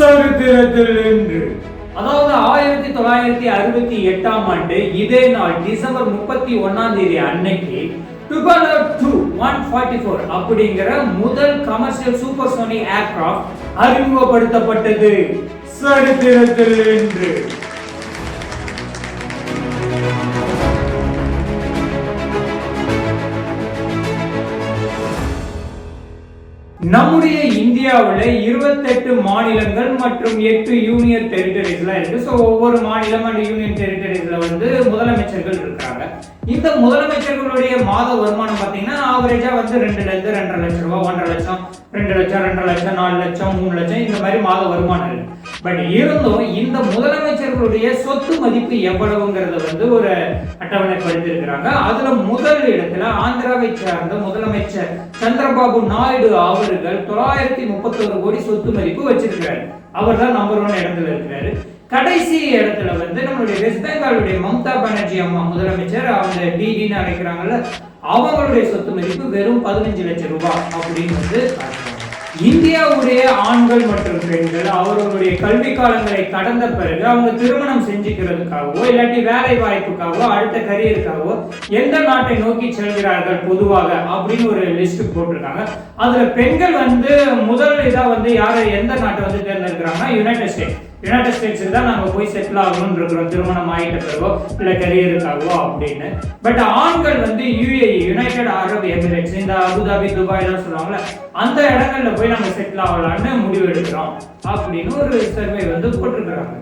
சரித்திரத்தில் இன்று அதாவது 1968 இதே நாள் டிசம்பர் 31 அன்னைக்கு டுபலர் 2-144 அப்படிங்கிற முதல் கமர்ஷியல் சூப்பர்சோனிக் ஏர்கிராஃப்ட் அறிமுகப்படுத்தப்பட்டது. சரித்திரத்தில் இன்று நம்முடைய இந்தியாவில் 28 மாநிலங்கள் மற்றும் 8 யூனியன் டெரிட்டரிஸ்லாம் இருக்கு. ஸோ ஒவ்வொரு மாநிலம் அண்ட் யூனியன் டெரிட்டரிஸ்ல முதலமைச்சர்கள் இருக்காங்க. இந்த முதலமைச்சர்களுடைய மாத வருமானம் பார்த்தீங்கன்னா ஆவரேஜா 2 லட்சம் 2.5 லட்சம் ரூபாய், 1.5 லட்சம், 2 லட்சம், 2 லட்சம், 4 லட்சம், 3 லட்சம் இந்த மாதிரி மாத வருமானம் இருக்கு. பட் இருந்தும் இந்த முதலமைச்சர்களுடைய சொத்து மதிப்பு எவ்வளவுங்கிறத ஒரு அட்டவணைப்படுத்தி இருக்கிறாங்க. அதுல முதல் இடத்துல ஆந்திராவை சார்ந்த முதலமைச்சர் சந்திரபாபு நாயுடு அவர்கள் 931 கோடி சொத்து மதிப்பு வச்சிருக்கிறாரு. அவர் தான் நம்பர் 1 இடத்துல இருக்கிறாரு. கடைசி இடத்துல நம்மளுடைய வெஸ்ட் பெங்காலுடைய மம்தா பானர்ஜி அம்மா முதலமைச்சர், அவங்க டிடின்னு அழைக்கிறாங்கல்ல, அவங்களுடைய சொத்து மதிப்பு வெறும் 15 லட்சம் ரூபாய் அப்படின்னு இந்தியாவுடைய ஆண்கள் மற்றும் பெண்கள் அவர்களுடைய கல்வி காலங்களை கடந்த பிறகு அவங்க திருமணம் செஞ்சுக்கிறதுக்காகவோ இல்லாட்டி வேலை வாய்ப்புக்காகவோ அடுத்த கரியருக்காகவோ எந்த நாட்டை நோக்கி செல்கிறார்கள் பொதுவாக அப்படின்னு ஒரு லிஸ்ட் போட்டிருக்காங்க. அதுல பெண்கள் முதல் இதா யாரை எந்த நாட்டை தேர்ந்தெடுக்கிறாங்கன்னா யுனைடெட் ஸ்டேட்ஸுக்கு தான் நாங்கள் போய் செட்டில் ஆகணும்னு இருக்கிறோம், திருமணம் ஆகிட்ட பிறகோ இல்லை கரியருக்காகவோ அப்படின்னு. பட் ஆண்கள் யுஏஇ, யுனைடெட் அரபு எமிரேட்ஸ், இந்த அபுதாபி, துபாய் எல்லாம் சொல்லுவாங்கல்ல, அந்த இடங்கள்ல போய் நம்ம செட்டில் ஆகலான்னு முடிவு எடுக்கிறோம் அப்படின்னு ஒரு சர்வே போட்டிருக்கிறாங்க.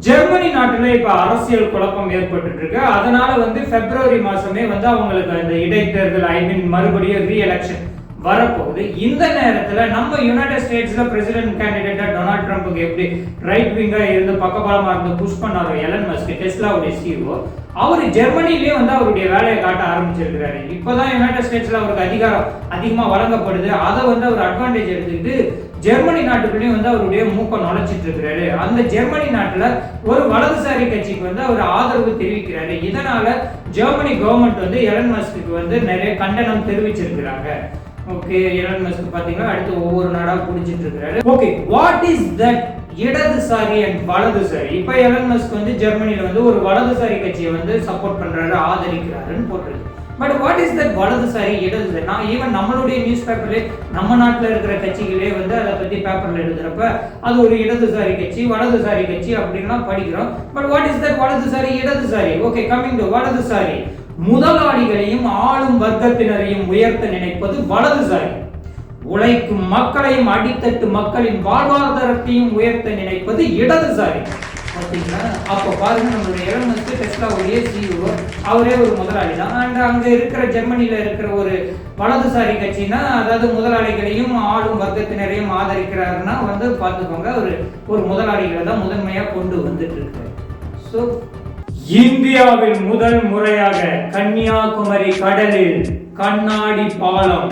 ஜெர்மனி நாட்டுல இப்ப அரசியல் குழப்பம் ஏற்பட்டு இருக்கு. அதனால பிப்ரவரி மாசமே அவங்களுக்கு அந்த இடைத்தேர்தல் மறுபடியும் ரீஎலெக்ஷன் வரப்போகுது. இந்த நேரத்துல நம்ம யுனைடெட் ஸ்டேட்ஸ்ல பிரசிடென்ட் கேண்டிடேட்டா டொனால்ட் ட்ரம்ப்புக்கு எப்படி ரைட் விங்கா இருந்து பக்கபலமா இருந்து புஷ் பண்ணாரோ எலன் மஸ்க், டெஸ்லாவுடைய சிஇஓ, அவர் ஜெர்மனிலேயே அவருடைய வேலையை காட்ட ஆரம்பிச்சிருக்கிறாரு. இப்பதான் யுனைடெட் ஸ்டேட்ஸ்ல அவருக்கு அதிகாரம் அதிகமா வழங்கப்படுது. அதை அவர் அட்வான்டேஜ் எடுத்துக்கிட்டு ஜெர்மனி நாட்டுக்குள்ளேயும் அவருடைய மூக்கம் நுழைச்சிட்டு இருக்கிறாரு. அந்த ஜெர்மனி நாட்டுல ஒரு வலதுசாரி கட்சிக்கு அவர் ஆதரவு தெரிவிக்கிறாரு. இதனால ஜெர்மனி கவர்மெண்ட் எலன் மஸ்க்கு நிறைய கண்டனம் தெரிவிச்சிருக்கிறாங்க. ஓகே, எலன் மஸ்க் பாத்தீங்கன்னா அடுத்து ஒவ்வொரு நாடா புடிச்சிட்டு இருக்காரு. ஓகே, வாட் இஸ் தட் இடதுசாரி அண்ட் வலதுசாரி? இப்ப எலன் மஸ்க் ஜெர்மனில ஒரு வலதுசாரி கட்சியை சப்போர்ட் பண்றாரு, ஆதரிக்கிறாருன்னு போட்டிருக்கு. பட் வாட் இஸ் தட் வலதுசாரி இடதுசாரி? நான் ஈவன் நம்மளுடைய நியூஸ் பேப்பர்ல நம்ம நாட்டுல இருக்கிற கட்சிகளே அதை பத்தி பேப்பர்ல எழுதுறப்ப அது ஒரு இடதுசாரி கட்சி, வலதுசாரி கட்சி அப்படின்லாம் படிக்கிறோம். பட் வாட் இஸ் தட் வலதுசாரி இடதுசாரி? ஓகே, கமிங் டு வலதுசாரி. முதலாளிகளையும் ஆளும் வர்க்கத்தினரையும் உயர்த்த நினைப்பது வலதுசாரி. உழைக்கும் மக்களையும் அடித்தட்டு மக்களின் வாழ்வாதாரத்தையும் உயர்த்த நினைப்பது இடதுசாரி. பார்த்தீங்களா? அப்போ பாருங்க, நம்மளுடைய எலன் மஸ்க் டெஸ்லாவுடைய சிஇஓ, அவரே ஒரு முதலாளி தான். அண்ட் அங்க இருக்கிற ஜெர்மனில இருக்கிற ஒரு வலதுசாரி கட்சினா, அதாவது முதலாளிகளையும் ஆளும் வர்க்கத்தினரையும் ஆதரிக்கிறாருன்னா பார்த்துக்கோங்க, ஒரு முதலாளிகளை தான் முதன்மையா கொண்டு வந்துட்டு இருக்காரு. ஸோ இந்தியாவில் முதல் முறையாக கன்னியாகுமரி கடலில் கண்ணாடி பாலம்.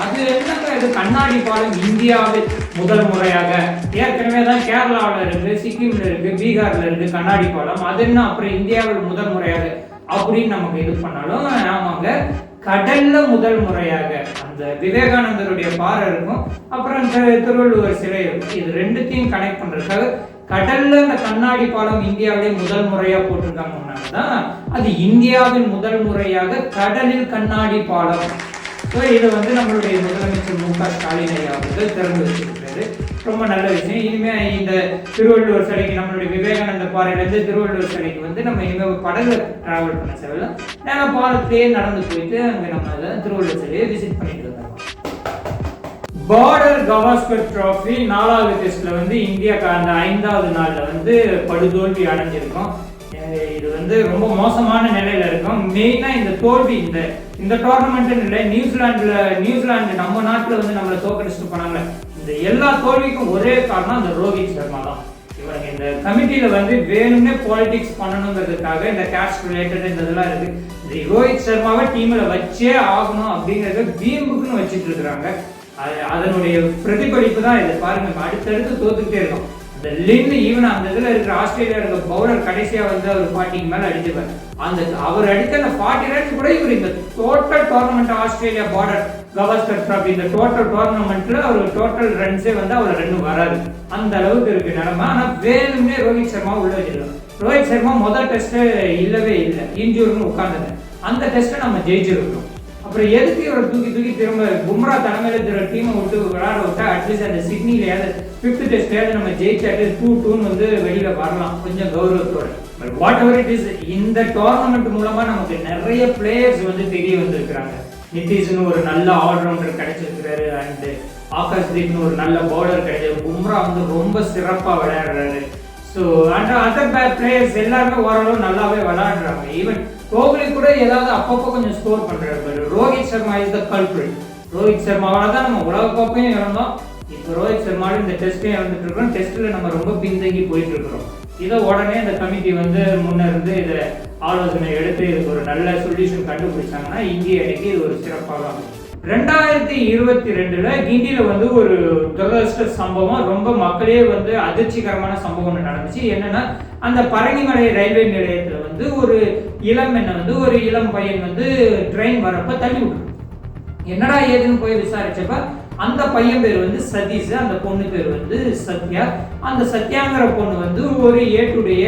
அது என்னங்க, இது கண்ணாடி பாலம் இந்தியாவில் முதல் முறையாக. ஏற்கனவே தான் கேரளாவில் இருக்கு, சிக்கிம்ல இருக்கு, பீகார்ல இருக்கு கண்ணாடி பாலம். அது என்ன அப்புறம் இந்தியாவில் முதல் முறையாக அப்படின்னு நமக்கு இது பண்ணாலும், ஆமாங்க, கடல்ல முதல் முறையாக அந்த விவேகானந்தருடைய பாறை இருக்கும், அப்புறம் திருவள்ளுவர் சிலை இருக்கும். இது ரெண்டுத்தையும் கனெக்ட் பண்றதுக்காக கடல்ல அந்த கண்ணாடி பாலம் இந்தியாவிலே முதல் முறையா போட்டிருக்காங்கன்னா அது இந்தியாவின் முதல் முறையாக கடலில் கண்ணாடி பாலம். ஸோ இது நம்மளுடைய முதலமைச்சர் மு க ஸ்டாலின் ஐயா அவர்கள் திறந்து வச்சிருக்கிறாரு. ரொம்ப நல்ல விஷயம். இனிமே இந்த திருவள்ளுவர் சிலைக்கு, நம்மளுடைய விவேகானந்த பாறையிலேருந்து திருவள்ளுவர் சிலைக்கு நம்ம இனிமேல் படகுல டிராவல் பண்ண தேவையில்லை, ஏன்னா பாலத்திலேயே நடந்து போயிட்டு அங்கே நம்ம திருவள்ளுவர் சிலையை விசிட் பண்ணிட்டு இருந்தோம். பார்டர் கவாஸ்கர் டிராஃபி 4வது டெஸ்ட்ல இந்தியா அந்த 5வது நாள்ல படுதோல்வி அடைஞ்சிருக்கும். இது ரொம்ப மோசமான நிலையில இருக்கும். மெயினா இந்த தோல்வி இந்த டோர்னமெண்ட் இல்லை, நியூசிலாந்து நம்ம நாட்டுல நம்மளை தோக்கடிச்சுட்டு போனாங்க. இந்த எல்லா தோல்விக்கும் ஒரே காரணம் அந்த ரோஹித் சர்மா தான். இவங்க இந்த கமிட்டியில வேணும்னே பாலிடிக்ஸ் பண்ணணுங்கிறதுக்காக இந்த கேஷ் ரிலேட்டட் இந்த இதெல்லாம் இருக்கு. இந்த ரோஹித் சர்மாவை டீம்ல வச்சே ஆகணும் அப்படிங்கறத வீம்புக்குன்னு வச்சுட்டு இருக்கிறாங்க. அதனுடைய பிரதிபலிப்பு தான் இது. பாருங்க, அடுத்தடுத்து தோத்துக்கிட்டே இருக்கும். இந்த லின் ஈவன் அந்த இதுல இருக்கிற ஆஸ்திரேலியா இருக்க பவுலர் கடைசியா அவர் 40 மேல அடிச்சுப்பார். அந்த அவர் அடித்த அந்த 40 ரன்ஸ் கூட இவர் இந்த total tournament Australia border Gavaskar trophy இந்த டோட்டல் டோர்னமெண்ட்ல அவர் டோட்டல் ரன்ஸே வந்து அவர் ரன் வராது, அந்த அளவுக்கு இருக்கு நிலைமை. ஆனா வேணும்னே ரோஹித் சர்மா உள்ள வச்சிருக்காங்க. ரோஹித் சர்மா முதல் டெஸ்ட் இல்லவே இல்லை, இன்ஜூர்னு உட்கார்ந்தது. அந்த டெஸ்ட்டை நம்ம ஜெயிச்சிருக்கோம். அப்புறம் எதுக்கு இவரை தூக்கி தூக்கி திரும்ப பும்ரா தலைமையில இருக்கிற டீமை விட்டு விளையாட விட்டா அட்லீஸ்ட் அந்த சிட்னிலையாவது 5th டெஸ்ட்லயாவது நம்ம ஜெயிச்சாட்டு 2-2 வந்து வெளியில வரலாம் கொஞ்சம் கௌரவத்தோட. But whatever it is, இந்த டோர்னமெண்ட் மூலமா நமக்கு நிறைய பிளேயர்ஸ் வந்து தெரிய வந்திருக்கிறாங்க. நிதிஷ்னு ஒரு நல்ல ஆல்ரவுண்டர் கிடைச்சிருக்கிறாரு, அண்ட் ஆகாஷ்தீப்னு ஒரு நல்ல பவுலர் கிடைச்சது. பும்ரா வந்து ரொம்ப சிறப்பா விளையாடுறாரு. ஸோ அண்ட் அதர் பிளேயர்ஸ் எல்லாருமே ஓரளவு நல்லாவே விளையாடுறாங்க. ஈவன் கோஹ்லி கூட ஏதாவது அப்பப்போ கொஞ்சம் ஸ்கோர் பண்றாரு. But Rohit Sharma is the culprit. Rohit சர்மாவால தான் நம்ம உலக கோப்பையும் இழந்தோம், இப்போ ரோஹித் சர்மாவும் இந்த டெஸ்ட்டையும் இழந்துட்டு இருக்கிறோம். டெஸ்ட்ல நம்ம ரொம்ப பின்தங்கி போயிட்டு இருக்கிறோம். இதை உடனே இந்த கமிட்டி வந்து முன்ன இருந்து இதை ஆலோசனை எடுத்து இதுக்கு ஒரு நல்ல சொல்யூஷன் கண்டுபிடிச்சாங்கன்னா இந்திய அணிக்கு இது ஒரு சிறப்பாக அமையும். 2022 கிண்டியில வந்து ஒரு துரதிருஷ்ட சம்பவம், ரொம்ப மக்களே வந்து அதிர்ச்சிகரமான சம்பவம் ஒன்று நடந்துச்சு. என்னன்னா அந்த பரங்கிமலை ரயில்வே நிலையத்துல வந்து ஒரு இளம் பையன் வந்து ட்ரெயின் வரப்ப தள்ளி விட்டுரு. என்னடா ஏதுன்னு போய் விசாரிச்சப்ப அந்த பையன் பேர் வந்து சதீஷ், அந்த பொண்ணு பேர் வந்து சத்யா. அந்த சத்யாங்கிற பொண்ணு வந்து ஒரு ஏட்டுடைய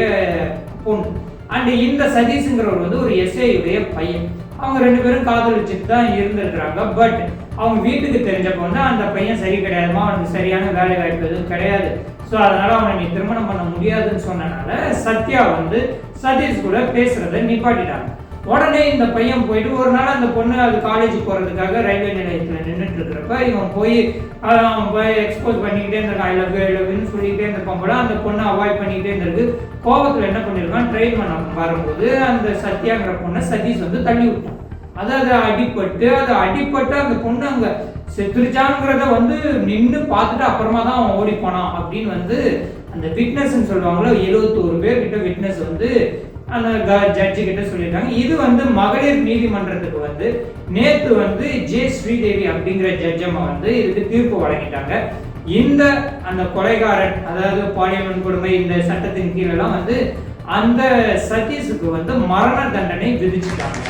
பொண்ணு. அண்ட் இந்த சதீஷ்ங்கிறவர் வந்து ஒரு எஸ்ஐயுடைய பையன். அவங்க 2 பேரும் காதலிச்சுட்டு தான் இருந்திருக்கிறாங்க. பட் அவங்க வீட்டுக்கு தெரிஞ்சப்ப வந்து அந்த பையன் சரி கிடையாதுமா, அவனுக்கு சரியான வேலை வாய்ப்பு எதுவும் கிடையாது, ஸோ அதனால அவனை நீ திருமணம் பண்ண முடியாதுன்னு சொன்னனால சத்யா வந்து சதீஷ் கூட பேசுறதை நிப்பாட்டிட்டாங்க. உடனே இந்த பையன் போயிட்டு ஒரு நாள் அந்த பொண்ணு அது காலேஜ் போறதுக்காக ரயில்வே நிலையத்தில் நின்றுட்டு இருக்கிறப்ப இவன் போய் எக்ஸ்போஸ் பண்ணிக்கிட்டே இருந்திருக்கான். ஐ லவ் யூன்னு சொல்லிக்கிட்டே இருந்திருப்பான் போல. அந்த பொண்ணை அவாய்ட் பண்ணிக்கிட்டே இருந்திருக்கு. கோபத்தில் என்ன பண்ணிருக்கான், ட்ரெயின் பண்ண வரும்போது அந்த சத்யாங்கிற பொண்ணை சதீஷ் வந்து தள்ளி விட்டான். அதாவது அடிப்பட்டு அந்த பொண்ணு அங்க செத்துருச்சாங்கிறத வந்து நின்று பார்த்துட்டு அப்புறமா தான் அவன் ஓடி போனான் அப்படின்னு வந்து அந்த விட்னஸ் சொல்லுவாங்களோ 71 பேர் கிட்ட விட்னஸ் வந்து அந்த ஜட்ஜு கிட்ட சொல்லியிருக்காங்க. இது வந்து மகளிர் நீதிமன்றத்துக்கு வந்து நேத்து வந்து ஜே ஸ்ரீதேவி அப்படிங்கிற ஜட்ஜம்மா வந்து இதுக்கு தீர்ப்பு வழங்கிட்டாங்க. அந்த கொலைகாரன், அதாவது பாலியல் கொடுமை இந்த சட்டத்தின் கீழெல்லாம் வந்து அந்த சதீஷுக்கு வந்து மரண தண்டனை விதிச்சுட்டாங்க.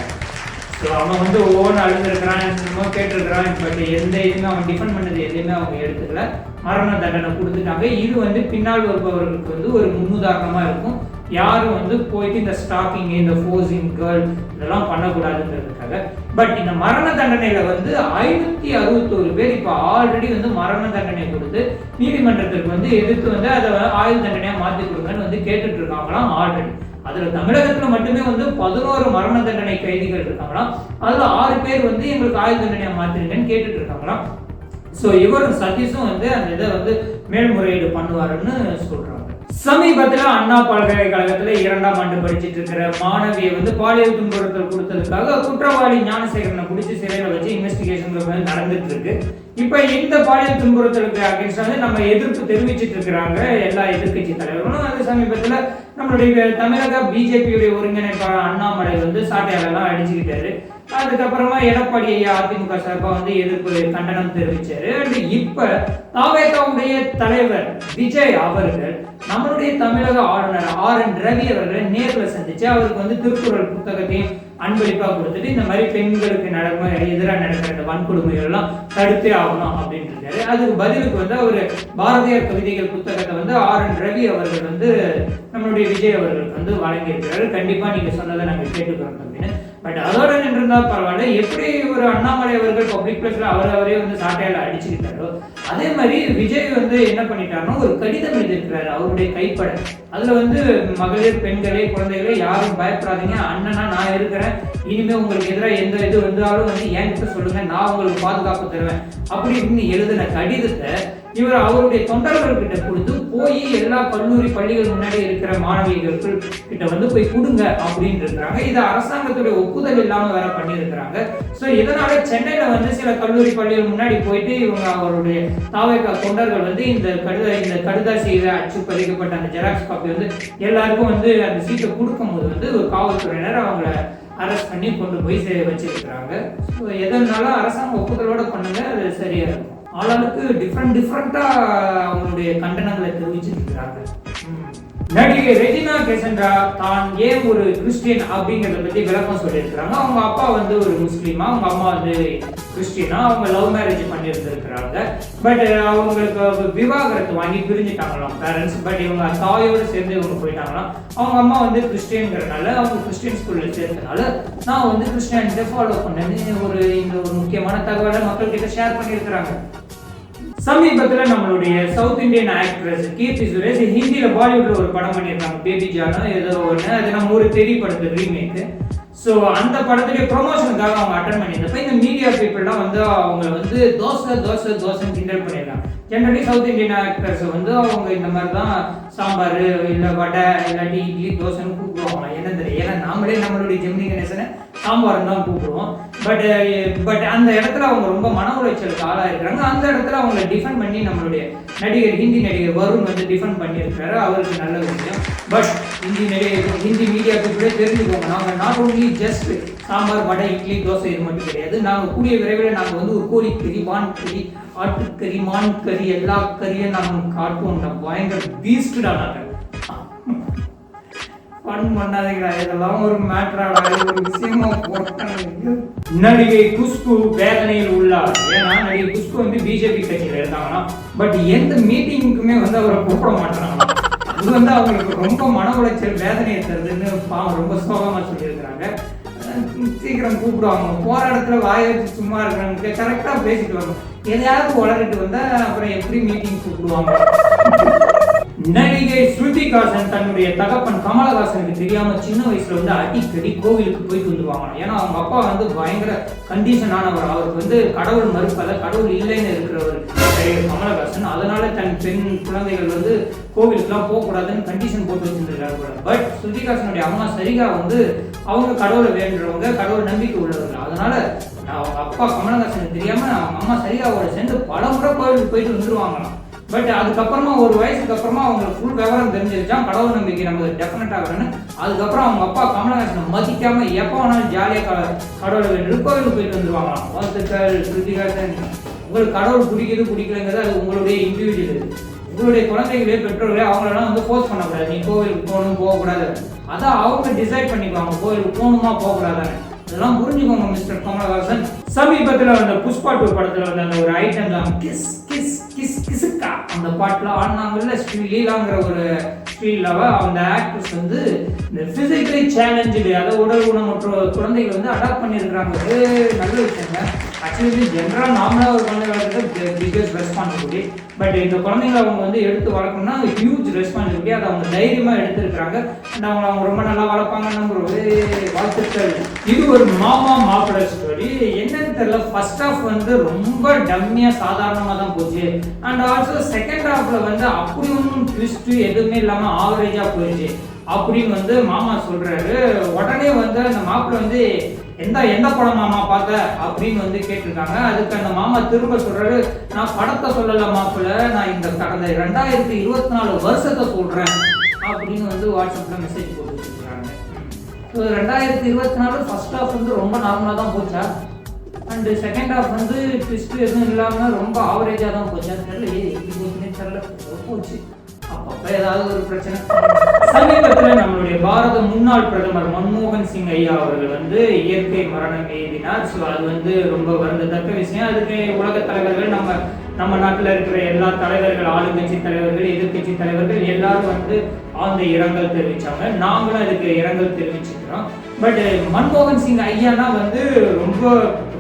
ஸோ அவன் வந்து ஒவ்வொன்று அழுந்திருக்கிறான், என்னமோ கேட்டிருக்கிறான். பட் எந்த இதுவுமே அவன் டிஃபெண்ட் பண்ணது எதுவுமே அவங்க எடுத்துக்கல, மரண தண்டனை கொடுத்துட்டாங்க. இது வந்து பின்னால் வருபவர்களுக்கு வந்து ஒரு முன்னுதாரணமாக இருக்கும். யாரும் வந்து போயிட்டு இந்த ஸ்டாக்கிங், இந்த ஃபோர்சிங் கேர்ள் இதெல்லாம் பண்ணக்கூடாதுங்கிறதுக்காக. பட் இந்த மரண தண்டனையில வந்து 561 பேர் இப்போ ஆல்ரெடி வந்து மரண தண்டனை கொடுத்து நீதிமன்றத்திற்கு வந்து எதிர்த்து வந்து அதை ஆயுள் தண்டனையா மாற்றி கொடுங்கன்னு வந்து கேட்டுட்டு இருக்காங்களாம் ஆல்ரெடி. அதுல தமிழகத்துல மட்டுமே வந்து 11 மரண தண்டனை கைதிகள் இருக்காங்களாம். அதுல 6 பேர் வந்து எங்களுக்கு ஆயுள் தண்டனையா மாத்திருங்கன்னு கேட்டுட்டு இருக்காங்களாம். ஸோ இவரும் சதீஷும் வந்து அந்த இதை வந்து மேல்முறையீடு பண்ணுவாருன்னு சொல்றாங்க. சமீபத்தில் அண்ணா பல்கலைக்கழகத்துல 2ஆம் ஆண்டு படிச்சுட்டு இருக்கிற மாணவியை வந்து பாலியல் துன்புறுத்தல் கொடுத்ததுக்காக குற்றவாளி ஞானசேகரனை பிடிச்சி சிறையில் வச்சு இன்வெஸ்டிகேஷன் நடந்துட்டு இருக்கு. இப்ப இந்த பாலியல் துன்புறுத்தலுக்கு அகேன்ஸ்ட் வந்து நம்ம எதிர்ப்பு தெரிவிச்சிட்டு இருக்கிறாங்க எல்லா எதிர்கட்சி தலைவர்களும். அது சமீபத்துல நம்மளுடைய தமிழக பிஜேபியுடைய ஒருங்கிணைப்பாளர் அண்ணாமலை வந்து சாட்டையாலெல்லாம் அடிச்சுக்கிட்டாரு. அதுக்கப்புறமா எடப்பாடி ஐயா அதிமுக சார்பா வந்து எதிர்ப்பு கண்டனம் தெரிவிச்சாரு. அண்ட் இப்ப தாவேகாவுடைய தலைவர் விஜய் அவர்கள் நம்மளுடைய தமிழக ஆளுநர் RN ரவி அவர்களை நேரில் சந்திச்சு அவருக்கு வந்து திருக்குறள் புத்தகத்தையும் அன்பளிப்பா கொடுத்துட்டு இந்த மாதிரி பெண்களுக்கு எதிராக நடக்கிற இந்த வன்கொடுமைகள் எல்லாம் தடுத்தே ஆகணும் அப்படின்னு இருக்காரு. அதுக்கு பதிலுக்கு வந்து அவர் பாரதியார் கவிதைகள் புத்தகத்தை வந்து RN ரவி அவர்கள் வந்து நம்மளுடைய விஜய் அவர்களுக்கு வந்து வழங்கியிருக்கிறாரு. கண்டிப்பா நீங்க சொன்னதை நாங்கள் கேட்டுக்கிறோம் அப்படின்னு. பட் அதோட நின்றுருந்தா பரவாயில்ல, எப்படி ஒரு அண்ணாமலை அவர்கள் பப்ளிக் பிளேஸ்ல அவரே வந்து சாட்டையால அடிச்சுக்கிட்டாரோ அதே மாதிரி விஜய் வந்து என்ன பண்ணிட்டாருன்னா ஒரு கடிதம் எழுதியிருக்கிறாரு அவருடைய கைப்பட. அதுல வந்து மகளிர், பெண்களே, குழந்தைகளே யாரும் பயப்படாதீங்க, அண்ணனா நான் இருக்கிறேன், இனிமே உங்களுக்கு எதிராக எந்த இது வந்தாலும் வந்து என்கிட்ட சொல்லுங்க, நான் உங்களுக்கு பாதுகாப்பு தருவேன் அப்படின்னு எழுதின கடிதத்தை இவர் அவருடைய தொண்டர்கள் கிட்ட கொடுத்து போய் எல்லா கல்லூரி பள்ளிகள் முன்னாடி இருக்கிற மாணவிகள் கிட்ட வந்து போய் கொடுங்க அப்படின்னு இருக்கிறாங்க. இது அரசாங்கத்துடைய ஒப்புதல் இல்லாம வேற பண்ணியிருக்கிறாங்க. ஸோ இதனால சென்னையில வந்து சில கல்லூரி பள்ளிகள் முன்னாடி போயிட்டு இவங்க அவருடைய தாவேகா தொண்டர்கள் வந்து இந்த கடுதாசியில அச்சு பதிக்கப்பட்ட அந்த ஜெராக்ஸ் காப்பி வந்து எல்லாருக்கும் வந்து அந்த சீட்டை கொடுக்கும் போது வந்து ஒரு காவல்துறையினர் அவங்கள அரெஸ்ட் பண்ணி கொண்டு போய் வச்சிருக்கிறாங்க. ஸோ எதனால அரசாங்க ஒப்புதலோட பண்ணுங்க, அது சரியா இருக்கும். ஆளாளுக்கு டிஃப்ரெண்டா அவங்களுடைய கண்டனங்களை தெரிவிச்சிட்டு இருக்கிறாங்க. நடிகை ரெஜினா கெசன்ட்ரா தான் ஏன் ஒரு கிறிஸ்டியன் அப்படிங்கறத பத்தி விளக்கம் சொல்லியிருக்கிறாங்க. அவங்க அப்பா வந்து ஒரு முஸ்லீமா, அவங்க அம்மா வந்து கிறிஸ்டியனா, அவங்க லவ் மேரேஜ் பண்ணியிருந்திருக்கிறாங்க. பட் அவங்களுக்கு விவாகரத்து வாங்கி பிரிஞ்சுட்டாங்களாம் பேரண்ட்ஸ். பட் இவங்க தாயோடு சேர்ந்து இவங்க போயிட்டாங்களாம். அவங்க அம்மா வந்து கிறிஸ்டியன்ங்கிறதுனால, அவங்க கிறிஸ்டியன் ஸ்கூல்ல சேர்த்தனால நான் வந்து கிறிஸ்டியானிட்டியை ஃபாலோ பண்ணேன்னு இந்த ஒரு முக்கியமான தகவலை மக்கள் கிட்ட ஷேர் பண்ணியிருக்கிறாங்க. சமீபத்துல நம்மளுடைய south Indian actress Keerthy Suresh ஹிந்தியில பாலிவுட்ல ஒரு படம் பண்ணியிருக்காங்க, பேபி ஜானோ ஏதோ ஒன்று. அது நம்ம ஒரு தெரிய படத்து ரீமேக். ஸோ அந்த படத்துடைய ப்ரொமோஷனுக்காக அவங்க அட்டன் பண்ணியிருந்தப்ப இந்த மீடியா பீப்புள்லாம் வந்து அவங்க வந்து தோசை தோசை தோசைன்னு கிண்டல் பண்ணியிருக்காங்க. ஜென்ரலி சவுத் இந்தியன் ஆக்டர்ஸ் வந்து அவங்க இந்த மாதிரி தான் சாம்பார் இல்லை வடை இல்லாட்டி இட்லி தோசைன்னு கூப்பிடுவாங்க. என்ன தெரியும், ஏன்னா நாமளே நம்மளுடைய ஜெமினி கணேசனை சாம்பார் தான் கூப்பிடுவோம். பட் அந்த இடத்துல அவங்க ரொம்ப மன உளைச்சலுக்கு ஆளாக இருக்கிறாங்க. அந்த இடத்துல அவங்களை டிஃபெண்ட் பண்ணி நம்மளுடைய ஹிந்தி நடிகர் வருண் வந்து டிஃபெண்ட் பண்ணியிருக்காரு. அவருக்கு நல்ல விஷயம். பட் ஹிந்தி மீடியா பீப்புளே தெரிஞ்சுக்கோங்க, நாங்கள் not only just sambar vada idli dosa இது மட்டும் கிடையாது. நாங்கள் கூடிய விரைவில் நாங்கள் வந்து ஒரு கோழிக்கறி வான்கறி ஆட்டுக்கறி மான் கறி எல்லா கறியும் நாங்கள் காட்டுவோம். பயங்கர பீஸ்டா நாங்கள் ஃபன் பண்ணாதீங்களா, இதெல்லாம் ஒரு மேட்டராடா, ஒரு விஷயமா போட்டாங்க. நடிகை குஷ்பு வேதனையில் உள்ளார். ஏன்னா நடிகை குஷ்பு வந்து பிஜேபி கட்சியில் இருந்தாங்கன்னா பட் எந்த மீட்டிங்குக்குமே வந்து அவரை கூப்பிட மாட்டாங்க. அது வந்து அவங்களுக்கு ரொம்ப மன உளைச்சல் வேதனையை தருதுன்னு ரொம்ப சோகமா சொல்லியிருக்கிறாங்க. சீக்கிரம் கூப்பிடுவாங்க. போற இடத்துல வாய வச்சு சும்மா இருக்கிறாங்க, கரெக்டா பேசிட்டு வாங்க. எதையாவது வளர்ந்துட்டு வந்தா அப்புறம் எப்படி மீட்டிங் கூப்பிடுவாங்க. நடிகை ஸ்ருதிஹாசன் தன்னுடைய தகப்பன் கமலஹாசனுக்கு தெரியாம சின்ன வயசுல வந்து அடிக்கடி கோவிலுக்கு போயிட்டு வந்துருவாங்க. ஏன்னா அவங்க அப்பா வந்து பயங்கர கண்டிஷன் ஆனவர். அவருக்கு வந்து கடவுள் மறுப்பத, கடவுள் இல்லைன்னு இருக்கிறவர் கமலஹாசன். அதனால தன் பெண் குழந்தைகள் வந்து கோவிலுக்குலாம் போகக்கூடாதுன்னு கண்டிஷன் போட்டு வச்சிருந்திருக்காரு. பட் ஸ்ருதிஹாசனுடைய அம்மா சரிகா வந்து அவங்க கடவுளை வேண்டுறவங்க, கடவுள் நம்பிக்கை உள்ளவர்கள். அதனால அவங்க அப்பா கமலஹாசனுக்கு தெரியாம அவங்க அம்மா சரிகாவோட சேர்ந்து பல முறை கோவிலுக்கு போயிட்டு வந்துருவாங்களாம். பட் அதுக்கப்புறமா ஒரு வயசுக்கு அப்புறமா அவங்களுக்கு ஃபுல் விவரம் தெரிஞ்சிருச்சா, கடவுள் நம்பிக்கை நமக்கு டெஃபினட் ஆகணும்னு. அதுக்கப்புறம் அவங்க அப்பா கமலஹாசனை மதிக்காம எப்போ வேணாலும் ஜாலியாக கடவுளை வேண்டிய கோவிலுக்கு போயிட்டு வந்துருவாங்களாம். வாழ்த்துக்கள் ஸ்ருதிஹாசன். உங்களுக்கு கடவுள் பிடிக்குது பிடிக்கலங்கிறது அது உங்களுடைய இண்டிவிஜுவல். உங்களுடைய குழந்தைகளே பெற்றோர்களே அவங்களெல்லாம் வந்து ஃபோர்ஸ் பண்ணக்கூடாது, நீ கோவிலுக்கு போகணும் போகக்கூடாது. அதான் அவங்க டிசைட் பண்ணிக்குவாங்க கோவிலுக்கு போகணுமா போகக்கூடாதான்னு. அதெல்லாம் புரிஞ்சுக்கோங்க மிஸ்டர் கமலஹாசன். சமீபத்தில் வந்த புஷ்பா 2 படத்தில் வந்த அந்த ஒரு ஐட்டம் தான் கிஸ் கிஸ் கிஸ் கிசுக்கா அந்த பாட்டில் ஆடினாங்கல்ல, ஸ்ரீலீலாங்கிற ஒரு ஸ்ரீலாவை அந்த ஆக்ட்ரஸ் வந்து இந்த பிசிக்கலி சேலஞ்சு, அதை உடல் ஊனமுற்ற குழந்தைகள் வந்து அடாப்ட் பண்ணியிருக்கிறாங்க. நல்ல விஷயங்க. ஆக்சுவலி ஜென்ரலாக நார்மலாக ஒரு குழந்தை வளர்க்குறது பிகஸ்ட் ரெஸ்பான்சிபிலிட்டி. பட் இந்த குழந்தைங்களை அவங்க வந்து எடுத்து வளர்க்கணும்னா ஹியூஜ் ரெஸ்பான்சிபிலிட்டி. அதை அவங்க தைரியமாக எடுத்துருக்கிறாங்க. அவங்க ரொம்ப நல்லா வளர்ப்பாங்கன்னு ஒரு வாழ்த்துக்கள். இது ஒரு மாமா மாப்பிள்ளை ஸ்டோரி. என்னன்னு தெரியல, ஃபர்ஸ்ட் ஹாஃப் வந்து ரொம்ப டம்மியாக சாதாரணமாக தான் போச்சு. அண்ட் ஆல்சோ செகண்ட் ஹாஃப்ல வந்து அப்படி ஒன்றும் ட்விஸ்ட் எதுவுமே இல்லாமல் ஆவரேஜாக போயிடுச்சு அப்படின்னு வந்து மாமா சொல்றாரு. உடனே வந்து அந்த மாப்பிள்ளை வந்து எந்த படம் மாமா பார்த்த அப்படின்னு வந்து கேட்டிருக்காங்க. அதுக்கு அந்த மாமா திரும்ப சொல்றாரு, நான் படத்தை சொல்லல மாப்பிள்ள, நான் இந்த கடந்த 2024 வருஷத்தை சொல்றேன் அப்படின்னு வந்து வாட்ஸ்அப்ல மெசேஜ் போட்டு வச்சிருக்காங்க. 2024 ஃபர்ஸ்ட் ஹாஃப் வந்து ரொம்ப நார்மலா தான் போச்சா, அண்ட் செகண்ட் ஹாஃப் வந்து ட்விஸ்ட் எதுவும் இல்லாம ரொம்ப ஆவரேஜா தான் போச்சா தெரியல. எப்படி போச்சுன்னு தெரியல, போச்சு. அப்பப்ப ஏதாவது ஒரு பிரச்சனை. சமீபத்தில் நம்மளுடைய பாரத முன்னாள் பிரதமர் மன்மோகன் சிங் ஐயா அவர்கள் வந்து இயற்கை மரணம் எய்தினார். ஸோ அது வந்து ரொம்ப வருந்தத்தக்க விஷயம். அதுக்கு உலக தலைவர்கள், நம்ம நாட்டில் இருக்கிற எல்லா தலைவர்கள், ஆளுங்கட்சி தலைவர்கள், எதிர்கட்சி தலைவர்கள் எல்லாரும் வந்து ஆழ்ந்த இரங்கல் தெரிவிச்சாங்க. நாங்களும் அதுக்கு இரங்கல் தெரிவிச்சுக்கிறோம். பட் மன்மோகன் சிங் ஐயானா வந்து ரொம்ப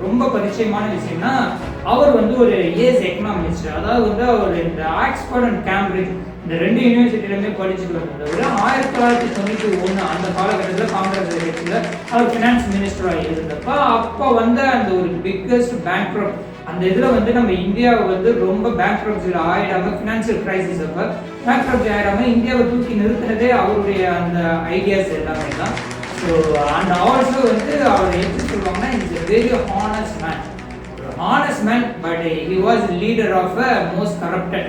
ரொம்ப பரிச்சயமான விஷயம்னா, அவர் வந்து ஒரு ஏஸ் எக்கனாமிஸ்ட். அதாவது வந்து அவர் இந்த ஆக்ஸ்போர்ட் அண்ட் கேம்பிரிட்ஜ் இந்த 2 யூனிவர்சிட்டியிலுமே படிச்சுட்டு வந்தவர். 1991 அந்த காலகட்டத்தில் காங்கிரஸ் கட்சியில் அவர் ஃபினான்ஸ் மினிஸ்டராக இருந்தப்ப அப்போ வந்து அந்த ஒரு பிக்கஸ்ட் பேங்க்ரப்ட் அந்த இதில் வந்து நம்ம இந்தியாவை வந்து ரொம்ப பேங்க்ரப்ட்ஸில் ஆயிடாம, ஃபினான்ஷியல் கிரைசிஸ் அப்போ பேங்க்ரப்ட்ஸி ஆயிடாம இந்தியாவை தூக்கி நிறுத்தினதே அவருடைய அந்த ஐடியாஸ் எல்லாமே தான். ஸோ அண்ட் ஆல்சோ வந்து அவர் எப்படி சொல்லுவாங்கன்னா, is a very honest man. honest man, but he was leader of a most corrupted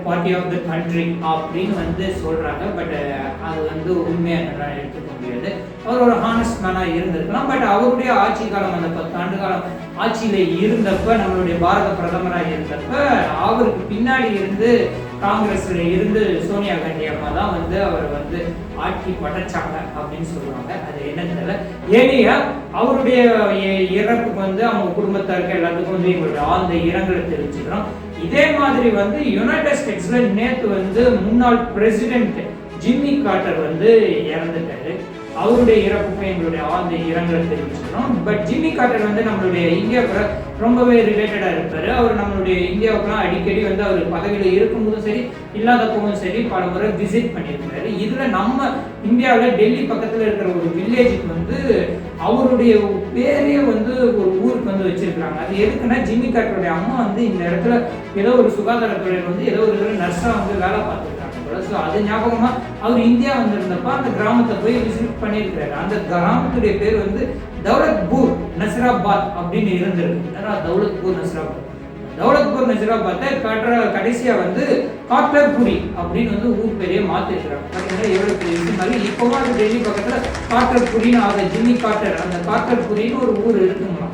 party of the country அப்படின்னு வந்து சொல்றாங்க. பட் அது வந்து உண்மையாக எடுத்துக்க முடியாது. அவர் ஒரு ஹானஸ்ட் மேனாக இருந்திருக்கலாம். பட் அவருடைய ஆட்சி காலம் அந்த 10 ஆண்டு காலம் ஆட்சியில் இருந்தப்ப, நம்மளுடைய பாரத பிரதமராக இருந்தப்ப அவருக்கு பின்னாடி இருந்து காங்கிரஸ்ல இருந்து சோனியா காந்தி அம்மா தான் வந்து அவர் வந்து ஆட்சி படைச்சாங்க அப்படின்னு சொல்லுவாங்க. அது என்னன்னு தெரியல. ஏனையா அவருடைய இறப்புக்கு வந்து அவங்க குடும்பத்தாருக்கு எல்லாத்துக்கும் வந்து எங்களுடைய ஆழ்ந்த இரங்கலை தெரிவிச்சுக்கிறோம். இதே மாதிரி வந்து யுனைடெட் ஸ்டேட்ஸ்ல நேற்று வந்து முன்னாள் பிரசிடென்ட் ஜிம்மி கார்ட்டர் வந்து இறந்துட்டாரு. அவருடைய இறப்புக்கு எங்களுடைய ஆழ்ந்த இரங்கலை தெரிவிச்சுக்கிறோம். பட் ஜிம்மி கார்ட்டர் வந்து நம்மளுடைய இந்தியாவுக்கு ரொம்பவே ரிலேட்டடா இருப்பாரு. அவர் நம்மளுடைய இந்தியாவுக்குலாம் அடிக்கடி வந்து அவர் பதவியில இருக்கும்போதும் சரி இல்லாதப்பவும் சரி பல முறை விசிட் பண்ணியிருக்காரு. இதுல நம்ம இந்தியாவில் டெல்லி பக்கத்துல இருக்கிற ஒரு வில்லேஜுக்கு வந்து அவருடைய பேரே வந்து ஒரு ஊருக்கு வந்து வச்சிருக்காங்க. அது எதுக்குன்னா ஜிம்மி கார்ட்டருடைய அம்மா வந்து இந்த இடத்துல ஏதோ ஒரு சுகாதாரத்துறையில் வந்து ஏதோ ஒரு நர்ஸா வந்து வேலை பார்த்துருக்காங்க. ஸோ அது ஞாபகமா அவர் இந்தியா வந்திருந்தப்ப அந்த கிராமத்தை போய் விசிட் பண்ணியிருக்கிறாரு. அந்த கிராமத்துடைய பேர் வந்து தௌலத்பூர் நசிராபாத் அப்படின்னு இருந்திருக்கு. தௌலத்பூர் நசிராபாத். தௌலத்பூர் நசிராபாத்தை கடைசியா வந்து காட்டர்புரி அப்படின்னு வந்து ஊர் பேரையே மாத்திருக்கிறாங்க. பார்த்தீங்கன்னா எவ்வளவு பெரிய விஷயம். இப்பவும் அது டெல்லி பக்கத்துல காட்டர்புரின்னு ஜிம்மி கார்ட்டர் அந்த காட்டர்புரின்னு ஒரு ஊர் இருக்குங்களா.